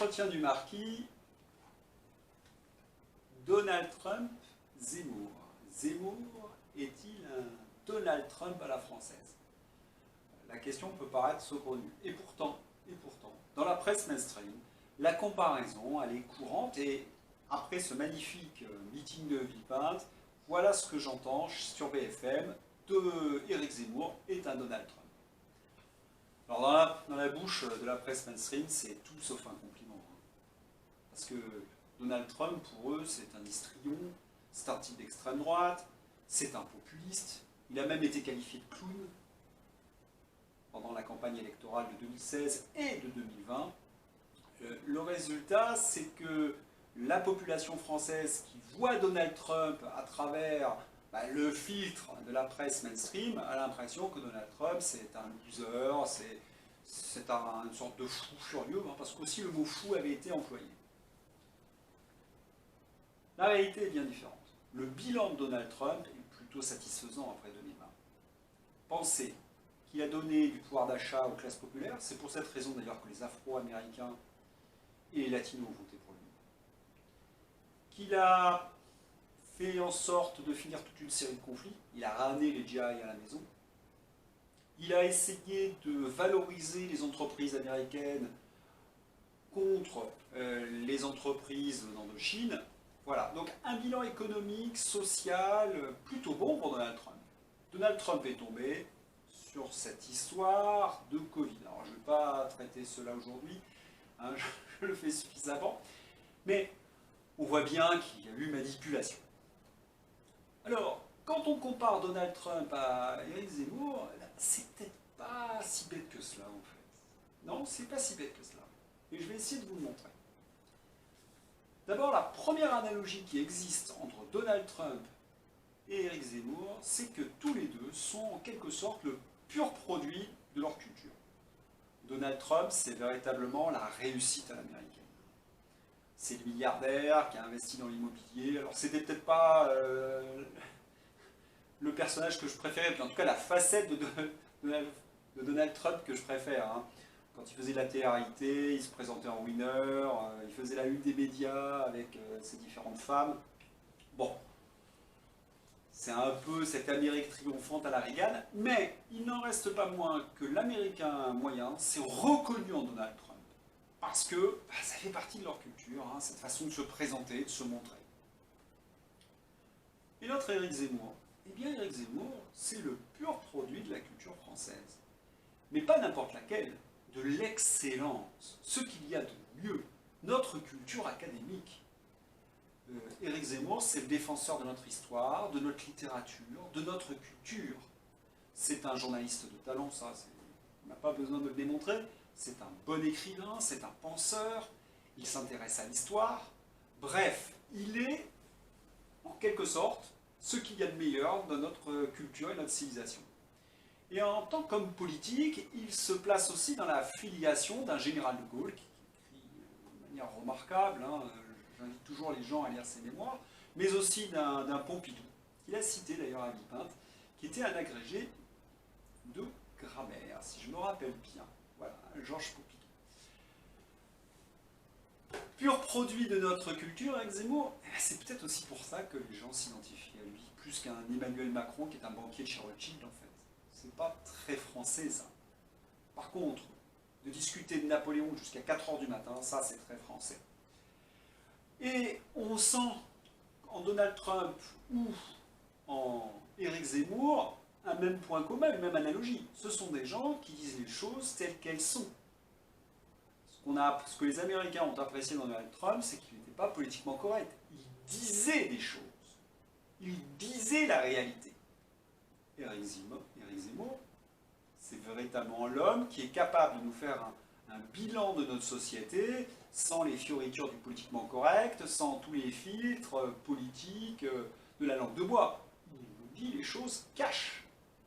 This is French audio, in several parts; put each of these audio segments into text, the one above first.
Entretien du marquis, Donald Trump, Zemmour. Zemmour est-il un Donald Trump à la française? La question peut paraître saugrenue. Et pourtant, dans la presse mainstream, la comparaison, elle est courante et après ce magnifique meeting de Villepinte, voilà ce que j'entends sur BFM de Éric Zemmour est un Donald Trump. Alors dans la bouche de la presse mainstream, c'est tout sauf un compliment. Parce que Donald Trump, pour eux, c'est un histrion, c'est un type d'extrême droite, c'est un populiste, il a même été qualifié de clown pendant la campagne électorale de 2016 et de 2020. Le résultat, c'est que la population française qui voit Donald Trump à travers le filtre de la presse mainstream a l'impression que Donald Trump c'est un loser, c'est une sorte de fou furieux, parce qu'aussi le mot fou avait été employé. La réalité est bien différente. Le bilan de Donald Trump est plutôt satisfaisant après 2020. Pensez qu'il a donné du pouvoir d'achat aux classes populaires, c'est pour cette raison d'ailleurs que les Afro-Américains et les Latinos ont voté pour lui. Qu'il a fait en sorte de finir toute une série de conflits, il a ramené les GI à la maison, il a essayé de valoriser les entreprises américaines contre les entreprises d'Indochine. Voilà, donc un bilan économique, social, plutôt bon pour Donald Trump. Donald Trump est tombé sur cette histoire de Covid. Alors je ne vais pas traiter cela aujourd'hui, hein, je le fais suffisamment, mais on voit bien qu'il y a eu manipulation. Alors, quand on compare Donald Trump à Éric Zemmour, c'est peut-être pas si bête que cela en fait. Non, c'est pas si bête que cela. Et je vais essayer de vous le montrer. D'abord, la première analogie qui existe entre Donald Trump et Éric Zemmour, c'est que tous les deux sont en quelque sorte le pur produit de leur culture. Donald Trump, c'est véritablement la réussite à l'américaine. C'est le milliardaire qui a investi dans l'immobilier. Alors, c'était peut-être pas le personnage que je préférais, mais en tout cas la facette de Donald Trump que je préfère. Hein. Quand il faisait de la télé-réalité, il se présentait en winner, il faisait la une des médias avec ses différentes femmes. Bon, c'est un peu cette Amérique triomphante à la Reagan, mais il n'en reste pas moins que l'Américain moyen s'est reconnu en Donald Trump. Parce que ça fait partie de leur culture, hein, cette façon de se présenter, de se montrer. Et notre Éric Zemmour, eh bien Éric Zemmour, c'est le pur produit de la culture française. Mais pas n'importe laquelle, de l'excellence, ce qu'il y a de mieux, notre culture académique. Éric Zemmour, c'est le défenseur de notre histoire, de notre littérature, de notre culture. C'est un journaliste de talent, ça, on n'a pas besoin de le démontrer. C'est un bon écrivain, c'est un penseur, il s'intéresse à l'histoire. Bref, il est, en quelque sorte, ce qu'il y a de meilleur dans notre culture et notre civilisation. Et en tant qu'homme politique, il se place aussi dans la filiation d'un général de Gaulle, qui écrit de manière remarquable, hein, j'invite toujours les gens à lire ses mémoires, mais aussi d'un Pompidou, qu'il a cité d'ailleurs à Villepinte, qui était un agrégé de grammaire, si je me rappelle bien. Voilà, Georges Pompidou. Pur produit de notre culture, Éric Zemmour, c'est peut-être aussi pour ça que les gens s'identifient à lui, plus qu'un Emmanuel Macron qui est un banquier de chez Rothschild en fait. C'est pas très français ça. Par contre, de discuter de Napoléon jusqu'à 4 h du matin, ça c'est très français. Et on sent en Donald Trump ou en Éric Zemmour un même point commun, une même analogie. Ce sont des gens qui disent les choses telles qu'elles sont. Ce que les Américains ont apprécié dans Donald Trump, c'est qu'il n'était pas politiquement correct. Il disait des choses. Il disait la réalité. Éric Zemmour, c'est véritablement l'homme qui est capable de nous faire un bilan de notre société sans les fioritures du politiquement correct, sans tous les filtres politiques de la langue de bois. Il nous dit les choses cash.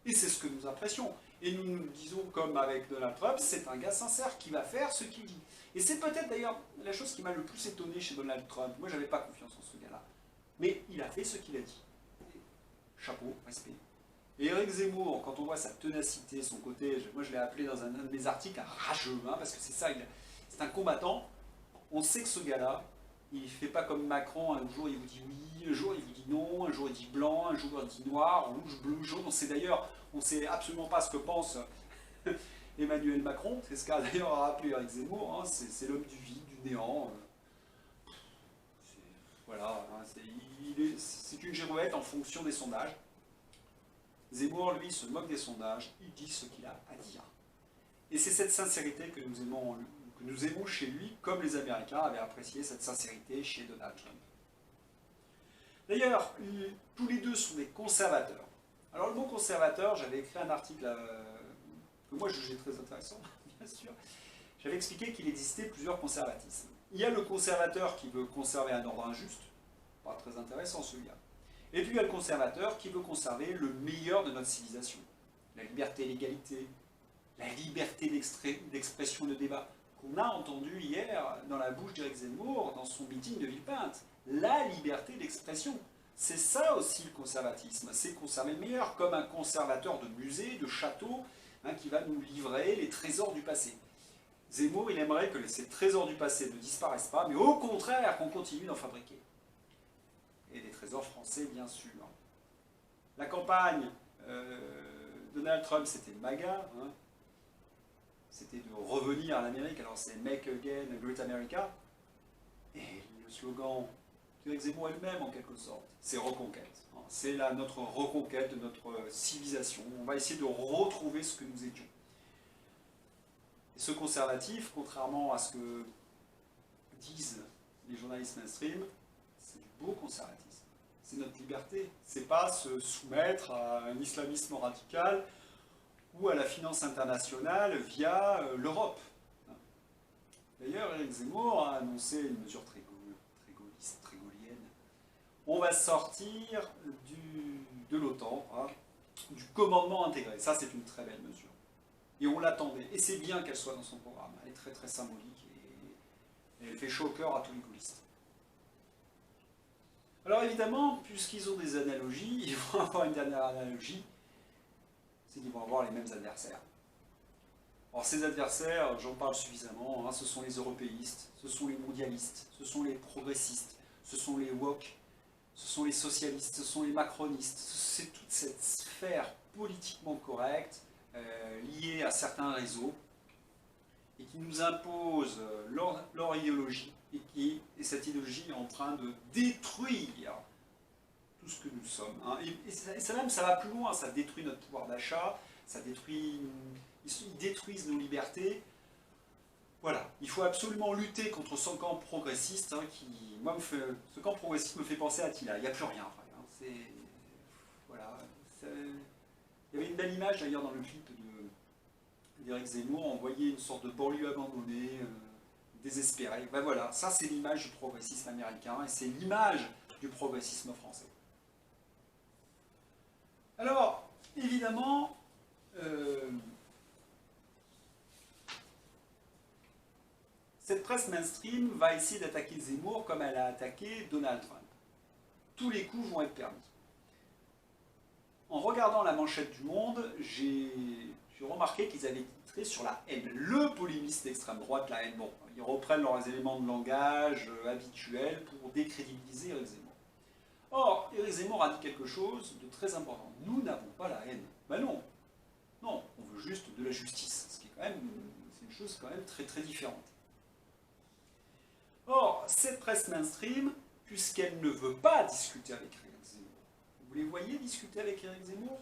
Et c'est ce que nous apprécions. Et nous nous disons, comme avec Donald Trump, c'est un gars sincère qui va faire ce qu'il dit. Et c'est peut-être d'ailleurs la chose qui m'a le plus étonné chez Donald Trump. Moi, je n'avais pas confiance en ce gars-là. Mais il a fait ce qu'il a dit. Chapeau, respect. Et Éric Zemmour, quand on voit sa ténacité, son côté, moi je l'ai appelé dans un de mes articles un rageux, hein, parce que c'est ça, c'est un combattant. On sait que ce gars-là, il ne fait pas comme Macron, un jour il vous dit oui, un jour il vous dit non, un jour il dit blanc, un jour il dit noir, rouge, bleu, jaune. On sait absolument pas ce que pense Emmanuel Macron. C'est ce qu'a d'ailleurs rappelé Éric Zemmour, hein. C'est l'homme du vide, du néant. Voilà, hein, c'est une girouette en fonction des sondages. Zemmour, lui, se moque des sondages, il dit ce qu'il a à dire. Et c'est cette sincérité que nous aimons chez lui, comme les Américains avaient apprécié cette sincérité chez Donald Trump. D'ailleurs, tous les deux sont des conservateurs. Alors le mot conservateur, j'avais écrit un article que moi je jugeais très intéressant, bien sûr. J'avais expliqué qu'il existait plusieurs conservatismes. Il y a le conservateur qui veut conserver un ordre injuste, pas très intéressant celui-là. Et puis il y a le conservateur qui veut conserver le meilleur de notre civilisation. La liberté et l'égalité, la liberté d'expression de débat, qu'on a entendu hier dans la bouche d'Éric Zemmour dans son meeting de Villepinte. La liberté d'expression. C'est ça aussi le conservatisme, c'est conserver le meilleur, comme un conservateur de musée, de château, hein, qui va nous livrer les trésors du passé. Zemmour, il aimerait que ces trésors du passé ne disparaissent pas, mais au contraire qu'on continue d'en fabriquer. Et des trésors français, bien sûr. La campagne Donald Trump, c'était MAGA, hein. C'était de revenir à l'Amérique, alors c'est Make Again Great America. Et le slogan d'Éric Zemmour elle-même, en quelque sorte, c'est reconquête. C'est notre reconquête de notre civilisation. On va essayer de retrouver ce que nous étions. Et ce conservatif, contrairement à ce que disent les journalistes mainstream, c'est du beau conservatisme. C'est notre liberté. C'est pas se soumettre à un islamisme radical ou à la finance internationale via l'Europe. D'ailleurs, Éric Zemmour a annoncé une mesure très gaulliste, très gaullienne. On va sortir de l'OTAN, hein, du commandement intégré. Ça, c'est une très belle mesure. Et on l'attendait. Et c'est bien qu'elle soit dans son programme. Elle est très très symbolique et elle fait chaud au cœur à tous les gaullistes. Alors évidemment, puisqu'ils ont des analogies, ils vont avoir une dernière analogie, c'est qu'ils vont avoir les mêmes adversaires. Alors ces adversaires, j'en parle suffisamment, hein, ce sont les européistes, ce sont les mondialistes, ce sont les progressistes, ce sont les woke, ce sont les socialistes, ce sont les macronistes, c'est toute cette sphère politiquement correcte liée à certains réseaux et qui nous impose leur idéologie et cette idéologie est en train de détruire tout ce que nous sommes. Hein. Et ça même, ça va plus loin, ça détruit notre pouvoir d'achat, ils détruisent nos libertés. Voilà, il faut absolument lutter contre ce camp progressiste ce camp progressiste me fait penser à Attila, il n'y a plus rien après. Hein. Voilà, il y avait une belle image d'ailleurs dans le clip d'Éric Zemmour, on voyait une sorte de banlieue abandonnée, désespérée. Ben voilà, ça c'est l'image du progressisme américain et c'est l'image du progressisme français. Alors, évidemment, cette presse mainstream va essayer d'attaquer Zemmour comme elle a attaqué Donald Trump. Tous les coups vont être permis. En regardant la manchette du Monde, j'ai remarqué qu'ils avaient titré sur la haine. Le polémiste d'extrême droite, la haine. Bon, ils reprennent leurs éléments de langage habituels pour décrédibiliser Éric Zemmour. Or, Éric Zemmour a dit quelque chose de très important. Nous n'avons pas la haine. Ben non. Non, on veut juste de la justice. Ce qui est quand même, c'est une chose quand même très très différente. Or, cette presse mainstream, puisqu'elle ne veut pas discuter avec Éric Zemmour, vous les voyez discuter avec Éric Zemmour?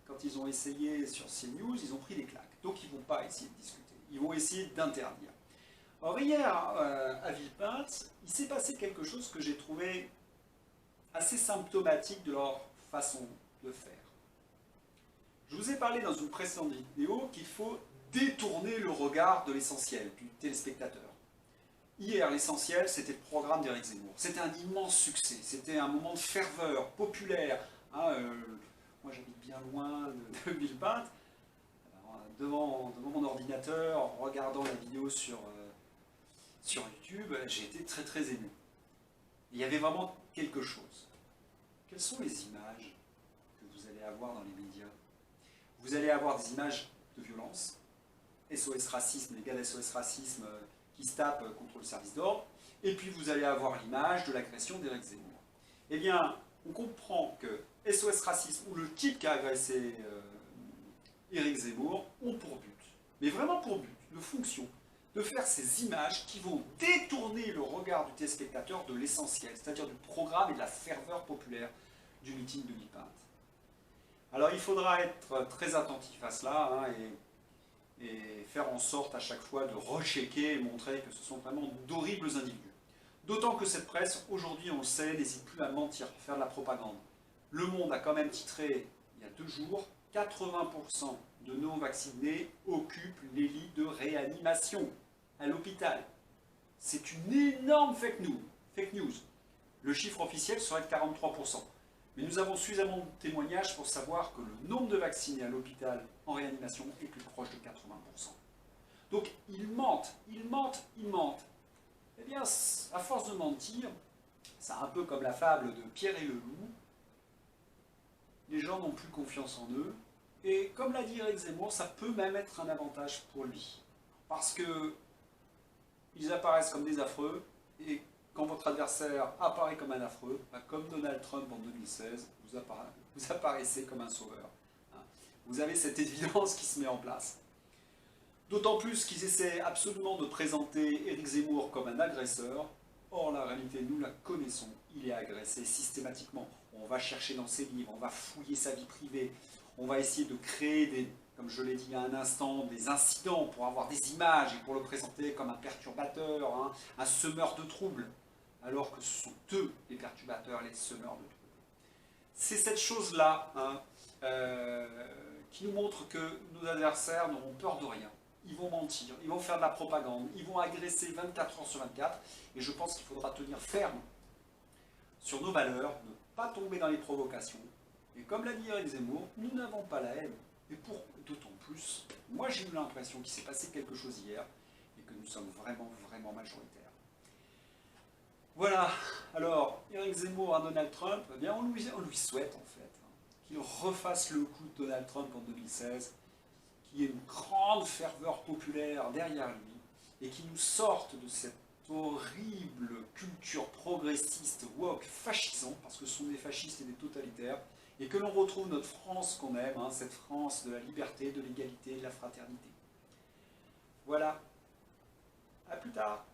Quand ils ont essayé sur CNews, ils ont pris des claques. Donc ils ne vont pas essayer de discuter. Ils vont essayer d'interdire. Or hier, à Villepinte, il s'est passé quelque chose que j'ai trouvé assez symptomatique de leur façon de faire. Je vous ai parlé dans une précédente vidéo qu'il faut détourner le regard de l'essentiel, du téléspectateur. Hier, l'essentiel, c'était le programme d'Éric Zemmour. C'était un immense succès. C'était un moment de ferveur populaire. Hein, moi, j'habite bien loin de Villepinte. Devant mon ordinateur, en regardant la vidéo sur YouTube, j'ai été très très ému. Il y avait vraiment quelque chose. Quelles sont les images que vous allez avoir dans les médias? Vous allez avoir des images de violence, SOS Racisme, les gars d'SOS Racisme qui se tape contre le service d'ordre, et puis vous allez avoir l'image de l'agression d'Éric Zemmour. Eh bien, on comprend que SOS Racisme ou le type qui a agressé Éric Zemmour ont pour but, mais vraiment pour but, de fonction, de faire ces images qui vont détourner le regard du téléspectateur de l'essentiel, c'est-à-dire du programme et de la ferveur populaire du meeting de Villepinte. Alors il faudra être très attentif à cela hein, et faire en sorte à chaque fois de rechecker et montrer que ce sont vraiment d'horribles individus. D'autant que cette presse, aujourd'hui on le sait, n'hésite plus à mentir, à faire de la propagande. Le Monde a quand même titré, il y a 2 jours, 80% de non-vaccinés occupent les lits de réanimation à l'hôpital. C'est une énorme fake news. Le chiffre officiel serait de 43%. Mais nous avons suffisamment de témoignages pour savoir que le nombre de vaccinés à l'hôpital en réanimation est plus proche de 80%. Donc ils mentent. Eh bien, à force de mentir, c'est un peu comme la fable de Pierre et le loup, les gens n'ont plus confiance en eux, et comme l'a dit Éric Zemmour, ça peut même être un avantage pour lui. Parce que ils apparaissent comme des affreux, et quand votre adversaire apparaît comme un affreux, comme Donald Trump en 2016, vous apparaissez comme un sauveur. Vous avez cette évidence qui se met en place. D'autant plus qu'ils essaient absolument de présenter Éric Zemmour comme un agresseur. Or, la réalité, nous la connaissons. Il est agressé systématiquement. On va chercher dans ses livres, on va fouiller sa vie privée, on va essayer de créer, comme je l'ai dit il y a un instant, des incidents pour avoir des images et pour le présenter comme un perturbateur, hein, un semeur de troubles, alors que ce sont eux les perturbateurs, les semeurs de troubles. C'est cette chose-là hein, qui nous montre que nos adversaires n'auront peur de rien. Ils vont mentir, ils vont faire de la propagande, ils vont agresser 24 heures sur 24, et je pense qu'il faudra tenir ferme sur nos valeurs, ne pas tomber dans les provocations. Et comme l'a dit Éric Zemmour, nous n'avons pas la haine. Et pour d'autant plus, moi j'ai eu l'impression qu'il s'est passé quelque chose hier, et que nous sommes vraiment majoritaires. Voilà, alors Éric Zemmour à Donald Trump, eh bien on lui souhaite en fait qu'il refasse le coup de Donald Trump en 2016, qu'il y ait une grande ferveur populaire derrière lui, et qu'il nous sorte de cette horrible culture progressiste, woke, fascisante, parce que ce sont des fascistes et des totalitaires, et que l'on retrouve notre France qu'on aime, hein, cette France de la liberté, de l'égalité, de la fraternité. Voilà, à plus tard.